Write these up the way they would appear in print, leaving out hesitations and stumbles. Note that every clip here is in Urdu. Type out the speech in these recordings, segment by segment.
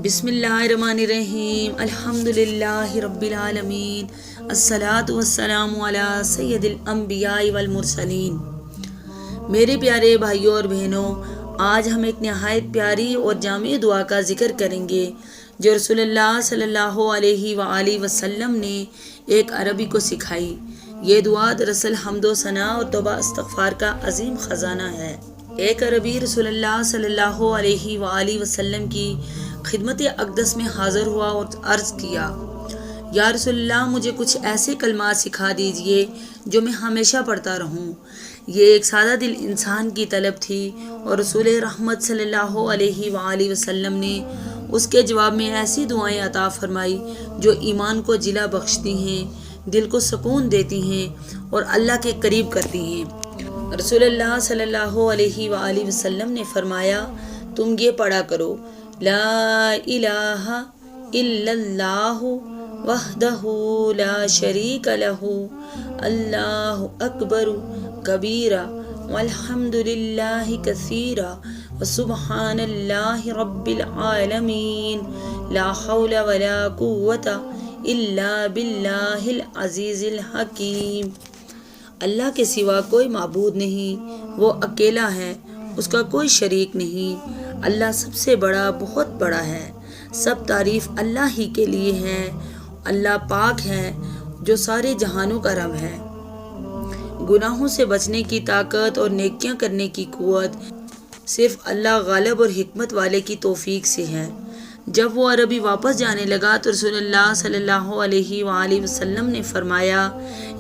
بسم اللہ الرحمن الرحیم الحمدللہ رب العالمین الصلاۃ والسلام علی سید الانبیاء والمرسلین۔ میرے پیارے بھائیوں اور بہنوں، آج ہم ایک نہایت پیاری اور جامع دعا کا ذکر کریں گے جو رسول اللہ صلی اللہ علیہ وآلہ وسلم نے ایک عربی کو سکھائی۔ یہ دعا دراصل حمد و ثنا اور توبہ استغفار کا عظیم خزانہ ہے۔ ایک عربی رسول اللہ صلی اللہ علیہ وآلہ وسلم کی خدمت اقدس میں حاضر ہوا اور عرض کیا، یا رسول اللہ، مجھے کچھ ایسے کلمات سکھا دیجئے جو میں ہمیشہ پڑھتا رہوں۔ یہ ایک سادہ دل انسان کی طلب تھی اور رسول رحمت صلی اللہ علیہ وآلہ وسلم نے اس کے جواب میں ایسی دعائیں عطا فرمائی جو ایمان کو جلا بخشتی ہیں، دل کو سکون دیتی ہیں اور اللہ کے قریب کرتی ہیں۔ رسول اللہ صلی اللہ علیہ وآلہ وسلم نے فرمایا، تم یہ پڑھا کرو، لا الہ الا اللہ وحدہ لا شریک لہ اللہ اکبر کبیرا والحمد للہ کثیرا وسبحان اللہ رب العالمین لا حول ولا قوۃ الا باللہ العزیز الحکیم۔ اللہ کے سوا کوئی معبود نہیں، وہ اکیلا ہے، اس کا کوئی شریک نہیں۔ اللہ سب سے بڑا، بہت بڑا ہے۔ سب تعریف اللہ ہی کے لیے ہے۔ اللہ پاک ہے جو سارے جہانوں کا رب ہے۔ گناہوں سے بچنے کی طاقت اور نیکیاں کرنے کی قوت صرف اللہ غالب اور حکمت والے کی توفیق سے ہے۔ جب وہ عربی واپس جانے لگا تو رسول اللہ صلی اللہ علیہ وآلہ وسلم نے فرمایا،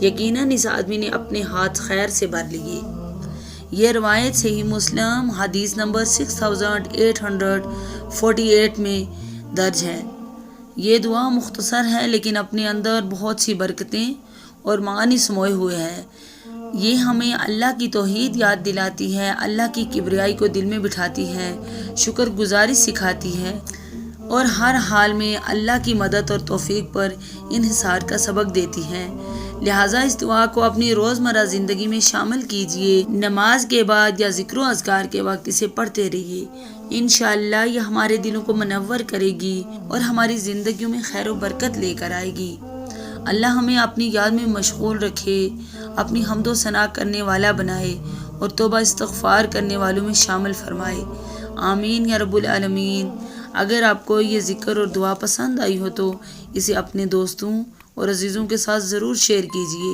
یقیناً اس آدمی نے اپنے ہاتھ خیر سے بھر لیے۔ یہ روایت صحیح مسلم حدیث نمبر 6848 میں درج ہے۔ یہ دعا مختصر ہے لیکن اپنے اندر بہت سی برکتیں اور معانی سموئے ہوئے ہے۔ یہ ہمیں اللہ کی توحید یاد دلاتی ہے، اللہ کی کبریائی کو دل میں بٹھاتی ہے، شکر گزاری سکھاتی ہے اور ہر حال میں اللہ کی مدد اور توفیق پر انحصار کا سبق دیتی ہے۔ لہٰذا اس دعا کو اپنی روزمرہ زندگی میں شامل کیجئے۔ نماز کے بعد یا ذکر و اذکار کے وقت اسے پڑھتے رہیے۔ انشاءاللہ یہ ہمارے دلوں کو منور کرے گی اور ہماری زندگیوں میں خیر و برکت لے کر آئے گی۔ اللہ ہمیں اپنی یاد میں مشغول رکھے، اپنی حمد و ثنا کرنے والا بنائے اور توبہ استغفار کرنے والوں میں شامل فرمائے۔ آمین یا رب العالمین۔ اگر آپ کو یہ ذکر اور دعا پسند آئی ہو تو اسے اپنے دوستوں اور عزیزوں کے ساتھ ضرور شیئر کیجیے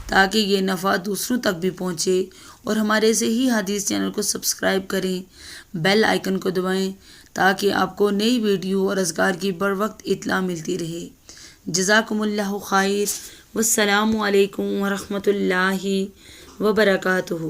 تاکہ یہ نفع دوسروں تک بھی پہنچے، اور ہمارے صحیح حدیث چینل کو سبسکرائب کریں، بیل آئیکن کو دبائیں تاکہ آپ کو نئی ویڈیو اور اذکار کی بر وقت اطلاع ملتی رہے۔ جزاکم اللہ خیر، والسلام علیکم ورحمۃ اللہ وبرکاتہ۔